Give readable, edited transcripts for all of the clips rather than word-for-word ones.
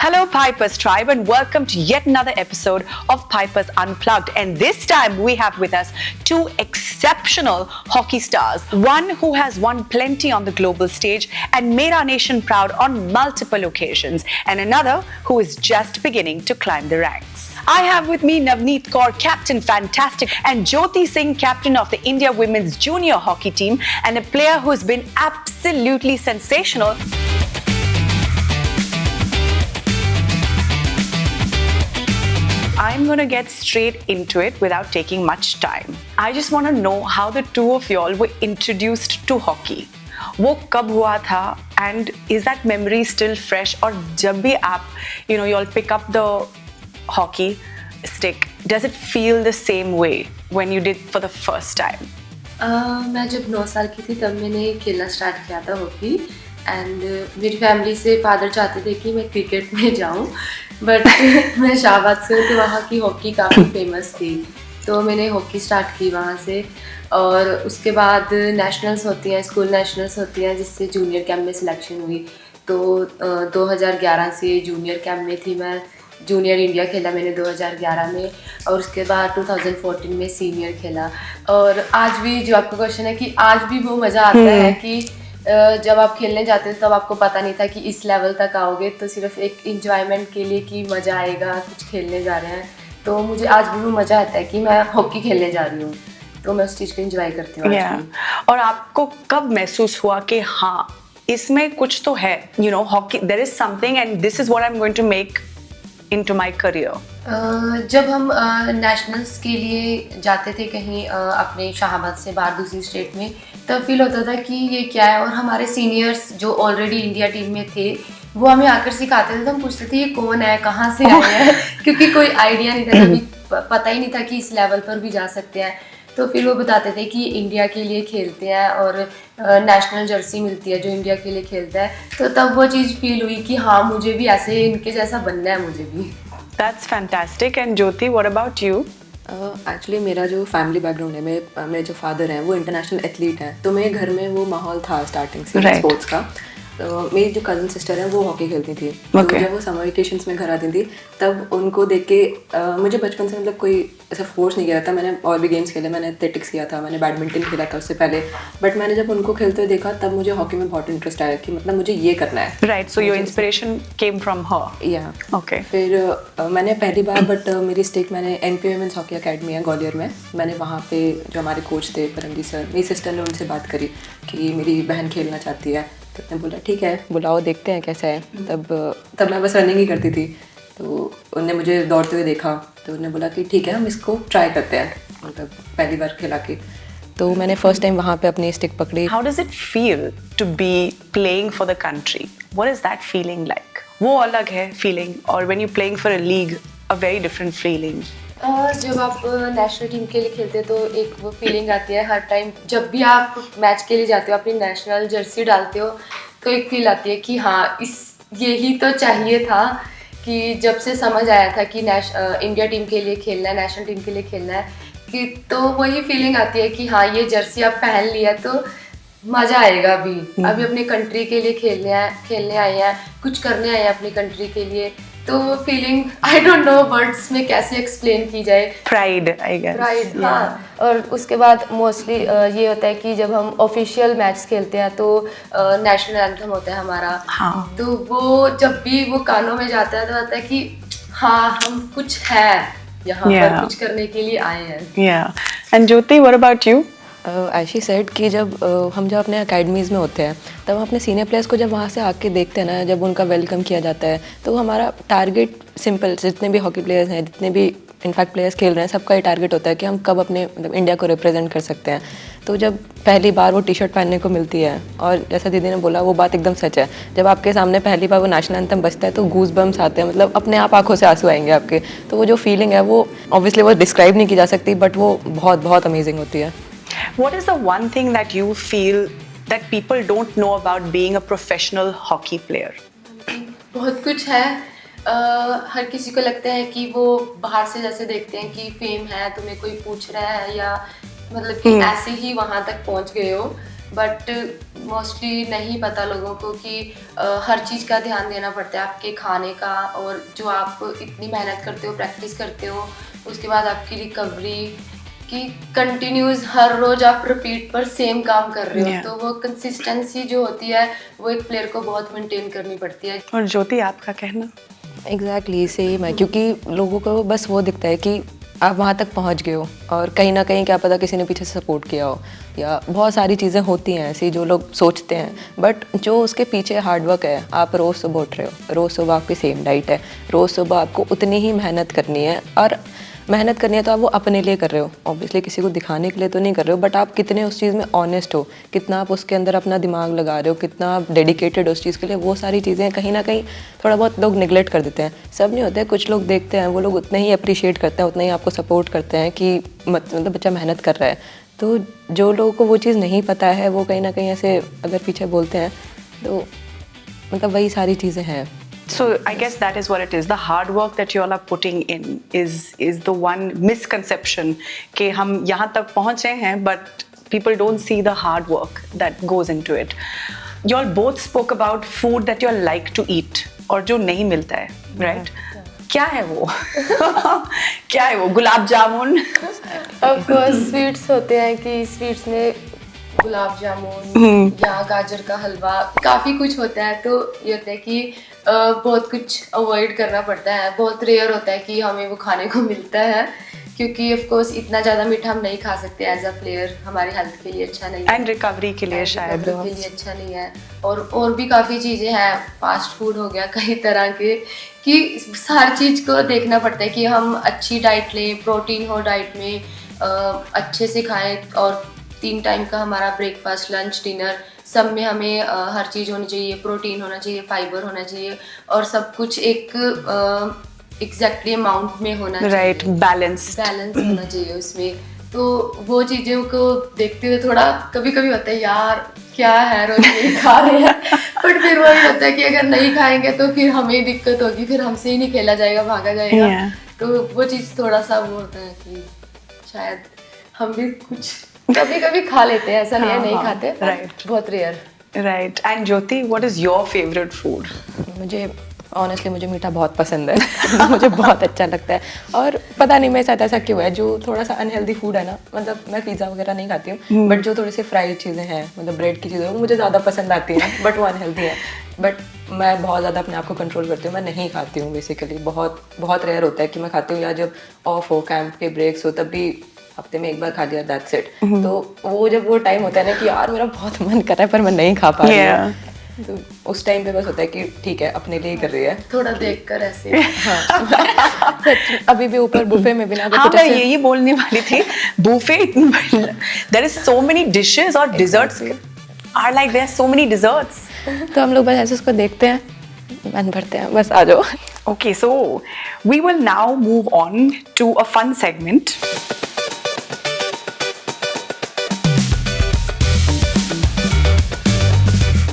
Hello, Pipers Tribe, and welcome to yet another episode of Pipers Unplugged. And this time we have with us two exceptional hockey stars. One who has won plenty on the global stage and made our nation proud on multiple occasions, and another who is just beginning to climb the ranks. I have with me Navneet Kaur, Captain Fantastic, and Jyoti Singh, Captain of the India Women's Junior Hockey Team, and a player who has been absolutely sensational. I'm going to get straight into it without taking much time. I just want to know how the two of y'all were introduced to hockey. वो कब हुआ था and is that memory still fresh? और जब भी आप, y'all pick up the hockey stick, does it feel the same way when you did for the first time? मैं जब 9 साल की थी तब मैंने खेलना स्टार्ट किया था हॉकी एंड मेरी फैमिली से फादर चाहते थे कि मैं क्रिकेट में जाऊं बट मैं शाहबाद से हूँ तो वहाँ की हॉकी काफ़ी फेमस थी तो मैंने हॉकी स्टार्ट की वहाँ से और उसके बाद नेशनल्स होती हैं स्कूल नेशनल्स होती हैं जिससे जूनियर कैंप में सिलेक्शन हुई तो 2011 से जूनियर कैंप में थी मैं जूनियर इंडिया खेला मैंने 2011 में और उसके बाद 2014 में सीनियर खेला और आज भी जो आपका क्वेश्चन है कि आज भी वो मज़ा आता है कि जब आप खेलने जाते थे तब आपको पता नहीं था कि इस लेवल तक आओगे तो सिर्फ एक इंजॉयमेंट के लिए कि मज़ा आएगा कुछ खेलने जा रहे हैं तो मुझे आज भी वो मज़ा आता है कि मैं हॉकी खेलने जा रही हूँ तो मैं उस चीज़ को इंजॉय करती हूँ और आपको कब महसूस हुआ कि हाँ इसमें कुछ तो है hockey there is something and this is what I am going to make into my career? जब हम नेशनल्स के लिए जाते थे कहीं अपने शाहबाद से बाहर दूसरी स्टेट में तब फील होता था कि ये क्या है और हमारे सीनियर्स जो ऑलरेडी इंडिया टीम में थे वो हमें आकर सिखाते थे तो हम पूछते थे ये कौन है कहाँ से आए हैं क्योंकि कोई आइडिया नहीं था कभी पता ही नहीं था कि इस लेवल पर भी जा सकते हैं तो फिर वो बताते थे कि इंडिया के लिए खेलते हैं और नेशनल जर्सी मिलती है जो इंडिया के लिए खेलता है तो तब वो चीज़ फील हुई कि हाँ मुझे भी ऐसे इनके जैसा बनना है मुझे भी That's fantastic. And Jyoti, what about you? Actually मेरा जो फैमिली बैकग्राउंड है मेरे जो फादर हैं वो इंटरनेशनल एथलीट हैं तो मेरे घर में वो माहौल था स्टार्टिंग से स्पोर्ट्स का तो मेरी जो कज़न सिस्टर है वो हॉकी खेलती थी तो जब वो समर वेकेशंस में घर आती थी तब उनको देख के मुझे बचपन से मतलब कोई ऐसा फोर्स नहीं किया था मैंने और भी गेम्स खेले मैंने एथलेटिक्स किया था मैंने बैडमिंटन खेला था उससे पहले बट मैंने जब उनको खेलते हुए देखा तब मुझे हॉकी में बहुत इंटरेस्ट आया कि मतलब मुझे ये करना है right so your inspiration came from her या ओके फिर मैंने पहली बार बट मेरी स्टेक मैंने NPA वुमेन्स हॉकी अकेडमी है ग्वालियर में मैंने वहाँ पे जो हमारे कोच थे परमजीत सर मेरी सिस्टर ने उनसे बात करी कि मेरी बहन खेलना चाहती है तो उसने बोला ठीक है बुलाओ देखते हैं कैसा है तब मैं बस रनिंग ही करती थी तो उन्होंने मुझे दौड़ते हुए देखा तो उन्होंने बोला कि ठीक है हम इसको ट्राई करते हैं मतलब पहली बार खिला के तो मैंने फर्स्ट टाइम वहाँ पे अपनी स्टिक पकड़ी how does it feel to be playing for the country what is that feeling like वो अलग है फीलिंग और when you playing for a league a very different feeling जब आप नेशनल टीम के लिए खेलते हो तो एक वो फीलिंग आती है हर टाइम जब भी आप मैच के लिए जाते हो अपनी नेशनल जर्सी डालते हो तो एक फील आती है कि हाँ यही तो चाहिए था कि जब से समझ आया था कि इंडिया टीम के लिए खेलना है नेशनल टीम के लिए खेलना है कि तो वही फीलिंग आती है कि हाँ ये जर्सी आप पहन लिया तो मज़ा आएगा अभी अपनी कंट्री के लिए खेलने आए हैं कुछ करने आए हैं अपनी कंट्री के लिए तो वो feeling I don't know words में कैसे एक्सप्लेन की जाए प्राइड आई गेस प्राइड हाँ और उसके बाद मोस्टली ये होता है कि जब हम ऑफिशियल मैच खेलते हैं तो नेशनल एंथम होता है हमारा तो वो जब भी वो कानों में जाता है तो आता है कि हाँ हम कुछ है यहाँ पर कुछ करने के लिए आए हैं and Jyoti what about you ऐशी सेड कि जब हम जब अपने अकेडमीज़ में होते हैं तब हम अपने सीनियर प्लेयर्स को जब वहाँ से आके देखते हैं ना जब उनका वेलकम किया जाता है तो हमारा टारगेट सिंपल जितने भी हॉकी प्लेयर्स हैं जितने भी इनफैक्ट प्लेयर्स खेल रहे हैं सबका ये टारगेट होता है कि हम कब अपने मतलब इंडिया को रिप्रेजेंट कर सकते हैं तो जब पहली बार वो टी-शर्ट पहनने को मिलती है और जैसा दीदी ने बोला वो बात एकदम सच है जब आपके सामने पहली बार वो नेशनल एंथम बजता है तो गूज बम्स आते हैं मतलब अपने आप आंखों से आंसू आएंगे आपके तो वो जो फीलिंग है वो ऑब्वियसली वो डिस्क्राइब नहीं की जा सकती बट वो बहुत बहुत अमेजिंग होती है What is the one thing that you feel that people don't know about being a professional hockey player? बहुत कुछ है हर किसी को लगता है कि वो बाहर से जैसे देखते हैं कि फेम है तुम्हें कोई पूछ रहा है या मतलब कि ऐसे ही वहाँ तक पहुँच गए हो बट मोस्टली नहीं पता लोगों को कि हर चीज़ का ध्यान देना पड़ता है, आपके खाने का, और जो आप इतनी मेहनत करते हो, प्रैक्टिस करते हो, उसके बाद आपकी रिकवरी कि कंटिन्यूस हर रोज आप रिपीट पर सेम काम कर रहे हो, तो वो कंसिस्टेंसी जो होती है वो एक प्लेयर को बहुत मेंटेन करनी पड़ती है। और ज्योति, आपका कहना? एग्जैक्टली सेम है, क्योंकि लोगों को बस वो दिखता है कि आप वहाँ तक पहुँच गए हो, और कहीं ना कहीं क्या पता किसी ने पीछे से सपोर्ट किया हो, या बहुत सारी चीज़ें होती हैं ऐसी जो लोग सोचते हैं, बट जो उसके पीछे हार्डवर्क है, आप रोज़ सुबह उठ रहे हो, रोज़ सुबह आपकी सेम डाइट है, रोज़ सुबह आपको उतनी ही मेहनत करनी है, और मेहनत करनी है तो आप वो अपने लिए कर रहे हो, ऑब्वियसली किसी को दिखाने के लिए तो नहीं कर रहे हो, बट आप कितने उस चीज़ में ऑनेस्ट हो, कितना आप उसके अंदर अपना दिमाग लगा रहे हो, कितना आप डेडिकेटेड हो उस चीज़ के लिए, वो सारी चीज़ें कहीं ना कहीं थोड़ा बहुत लोग निगलेक्ट कर देते हैं। सब नहीं होते, कुछ लोग देखते हैं, वो लोग उतना ही अप्रिशिएट करते हैं, उतना ही आपको सपोर्ट करते हैं कि मतलब बच्चा मेहनत कर रहा है। तो जो लोगों को वो चीज़ नहीं पता है, वो कहीं ना कहीं ऐसे अगर पीछे बोलते हैं, तो मतलब वही सारी चीज़ें हैं। So I guess that is what it is. The hard work that you all are putting in is the one misconception कि हम यहाँ तक पहुँचे हैं, but people don't see the hard work that goes into it. You all both spoke about food that you all like to eat और जो नहीं मिलता है, right? क्या है वो? क्या है वो? Gulab jamun? Of course sweets होते हैं कि स्वीट्स में गुलाब जामुन या गाजर का हलवा, काफ़ी कुछ होता है, तो ये होता है कि बहुत कुछ अवॉइड करना पड़ता है। बहुत रेयर होता है कि हमें वो खाने को मिलता है, क्योंकि ऑफ कोर्स इतना ज़्यादा मीठा हम नहीं खा सकते एज अ प्लेयर, हमारी हेल्थ के लिए अच्छा नहीं है, एंड रिकवरी के लिए शायद के लिए अच्छा नहीं है। और भी काफ़ी चीज़ें हैं, फास्ट फूड हो गया कई तरह के, कि हर चीज़ को देखना पड़ता है कि हम अच्छी डाइट लें, प्रोटीन हो डाइट में, अच्छे से खाएं, और 3 टाइम का हमारा ब्रेकफास्ट, लंच, डिनर, सब में हमें हर चीज़ होनी चाहिए, प्रोटीन होना चाहिए, फाइबर होना चाहिए, और सब कुछ एक एग्जैक्टली अमाउंट में होना चाहिए, राइट, बैलेंस होना चाहिए उसमें। तो वो चीज़ों को देखते हुए थोड़ा कभी कभी होता है यार क्या है रोज नहीं खा रहे हैं, बट फिर वही होता है कि अगर नहीं खाएंगे तो फिर हमें दिक्कत होगी, फिर हमसे ही नहीं खेला जाएगा, भागा जाएगा। तो वो चीज़ थोड़ा सा वो होता है कि शायद हम भी कुछ कभी कभी खा लेते हैं, ऐसा नहीं है नहीं खाते, राइट, बहुत rare. Right. And Jyoti, what is your favourite food? मुझे ऑनेस्टली मुझे मीठा बहुत पसंद है। मुझे बहुत अच्छा लगता है, और पता नहीं मेरे साथ ऐसा क्यों है, जो थोड़ा सा अनहेल्दी फूड है ना, मतलब मैं पिज़्ज़ा वगैरह नहीं खाती हूँ, बट जो थोड़ी सी फ्राइड चीज़ें हैं, मतलब ब्रेड की चीज़ें, वो मुझे ज़्यादा पसंद आती हैं, बट वो अनहेल्दी है। बट मैं बहुत ज़्यादा अपने आप को कंट्रोल करती हूँ, मैं नहीं खाती हूँ बेसिकली। बहुत रेयर होता है कि मैं खाती हूँ, या जब ऑफ हो, कैंप के ब्रेक्स हो, तब भी हफ्ते में एक बार खा लिया, दैट्स इट। तो वो जब वो टाइम होता है ना कि यार मेरा बहुत मन कर रहा है पर मैं नहीं खा पा रही हूँ, तो उस टाइम पे बस होता है कि ठीक है, अपने लिए ही कर रही है, थोड़ा देखकर ऐसे। हाँ। अभी भी ऊपर बुफे में भी ना, हाँ, मैं यही बोलने वाली थी, बुफे इतनी बड़ी, there is so many dishes और desserts are like, there are so many desserts, तो हम लोग बस ऐसे उसको देखते हैं, मन भरते हैं, बस आ जाओ। Okay, so we will now move on to a fun segment.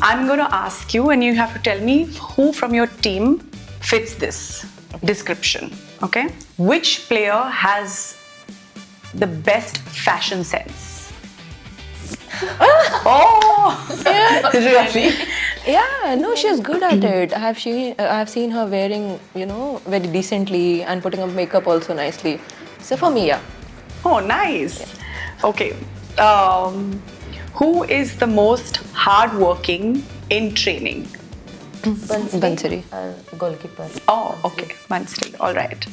I'm going to ask you and you have to tell me who from your team fits this description, okay? Which player has the best fashion sense? Oh! Really? Yeah, no, she's good at it. I have seen her wearing, you know, very decently and putting up makeup also nicely. So for me, yeah. Oh, nice. Okay. Who is the most hardworking in training? Bansari. Goalkeeper. Oh, okay. Mansri. All right.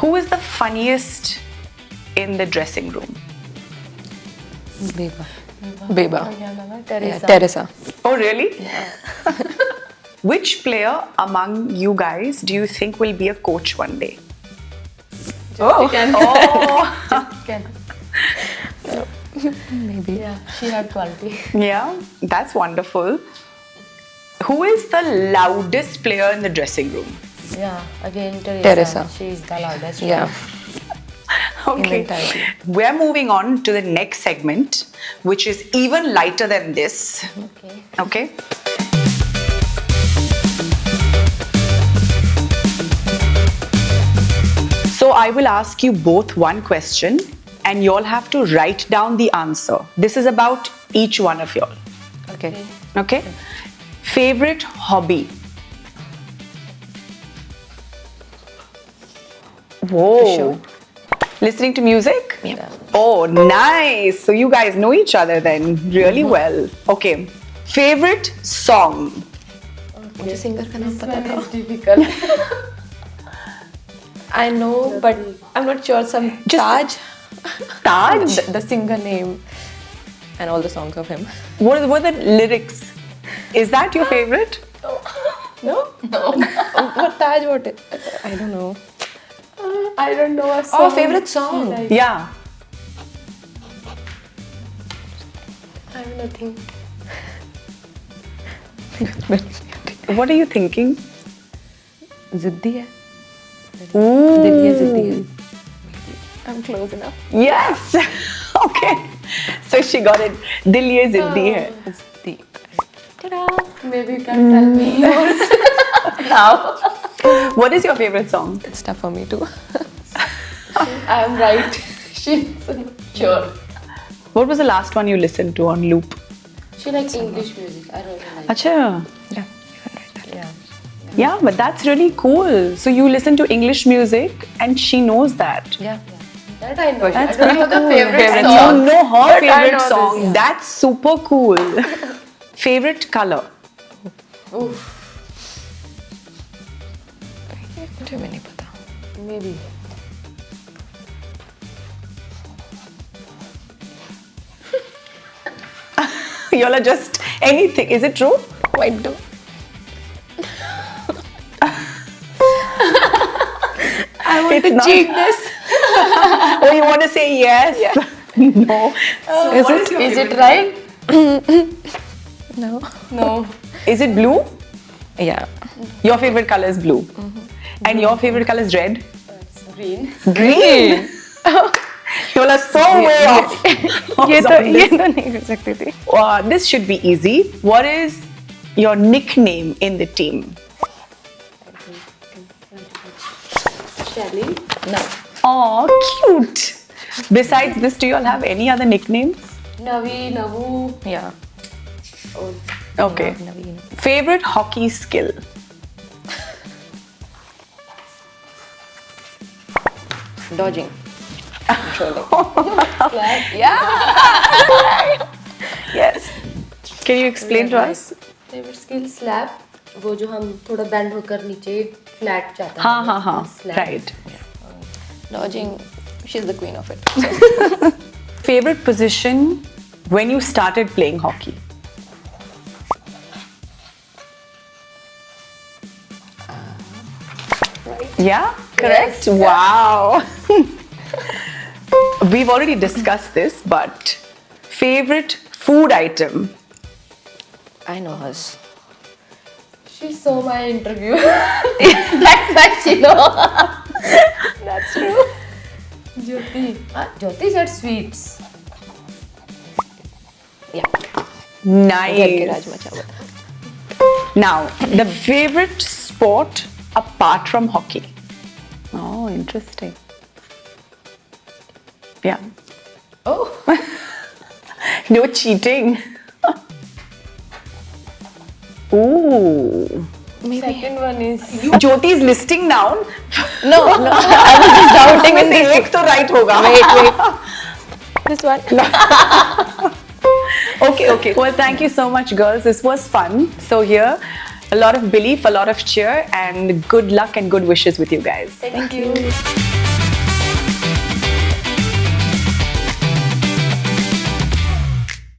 Who is the funniest in the dressing room? Beba. Teresa. Oh, really? Which player among you guys do you think will be a coach one day? Maybe. Yeah, she had quality. Yeah, that's wonderful. Who is the loudest player in the dressing room? Yeah, again Teresa. She is the loudest. Yeah. Okay. We're moving on to the next segment, which is even lighter than this. Okay. So I will ask you both one question and you all have to write down the answer. This is about each one of y'all. Okay. Okay? Favorite hobby? Whoa. Sure. Listening to music? Yeah. Oh, nice. So you guys know each other then really well. Okay. Favorite song? मुझे singer का नाम पता था. It's difficult. I know, but I'm not sure. Some Taj. Taj? The singer name and all the songs of him. What are the lyrics? Is that your favorite? No? No. What Taj? What? I don't know. I don't know a song. Oh, favorite song. Yeah. I have nothing. What are you thinking? जिद्दी है. Ooh. दिल ये जिद्दी है. I'm close enough. Yes. Okay. So she got it. Dil ye ziddi hai. जिद्दी. Maybe you can tell me yours now. What is your favorite song? It's tough for me too. I am right. She's sure. What was the last one you listened to on loop? She likes English music. I really like. Acha. Yeah, you can write that. Yeah. Yeah, but that's really cool. So you listen to English music and she knows that. Yeah. That I know. That's I don't know pretty the cool. favorite And song. you know her but I favorite know song. this, yeah. That's super cool. Favorite color? Oof. मुझे भी नहीं पता. Maybe. Y'all are just anything. Is it true? White do. I want It's to not. cheat this. Oh, you want to say yes? No. Is it right? No. No. Is it blue? Yeah. Your favorite color is blue. And your favorite color is red? It's green. Green. Y'all are so way off. ये तो नहीं कर सकती थी. This should be easy. What is your nickname in the team? Shelly. No. Oh, cute. Besides this, do you all have any other nicknames? Navi, Navu. Yeah. Oh, Okay. Naveen. Favorite hockey skill? Dodging. Controlling. Yes. Can you explain to us? favorite skill slap. वो जो हम थोड़ा bend होकर नीचे flat जाता है. हाँ हाँ हाँ. Slap. Right. Dodging. She's the queen of it. Favorite position when you started playing hockey? Yeah, correct. Yes. Wow. We've already discussed this, but favorite food item? I know hers. She saw my interview. That's why she know. That's true. Jyoti. Jyoti said sweets. Yeah. घर के Nice. Rajma चावल. Now, the favorite sport apart from hockey? Oh, interesting. Yeah. Oh. No cheating. Ooh. Second one is. Jyoti is listing down. No, no. I was just doubting उसमें in से this. एक तो right होगा. Wait. This one. Okay, okay. Well, thank you so much, girls. This was fun. So here, a lot of belief, a lot of cheer, and good luck and good wishes with you guys. Thank you.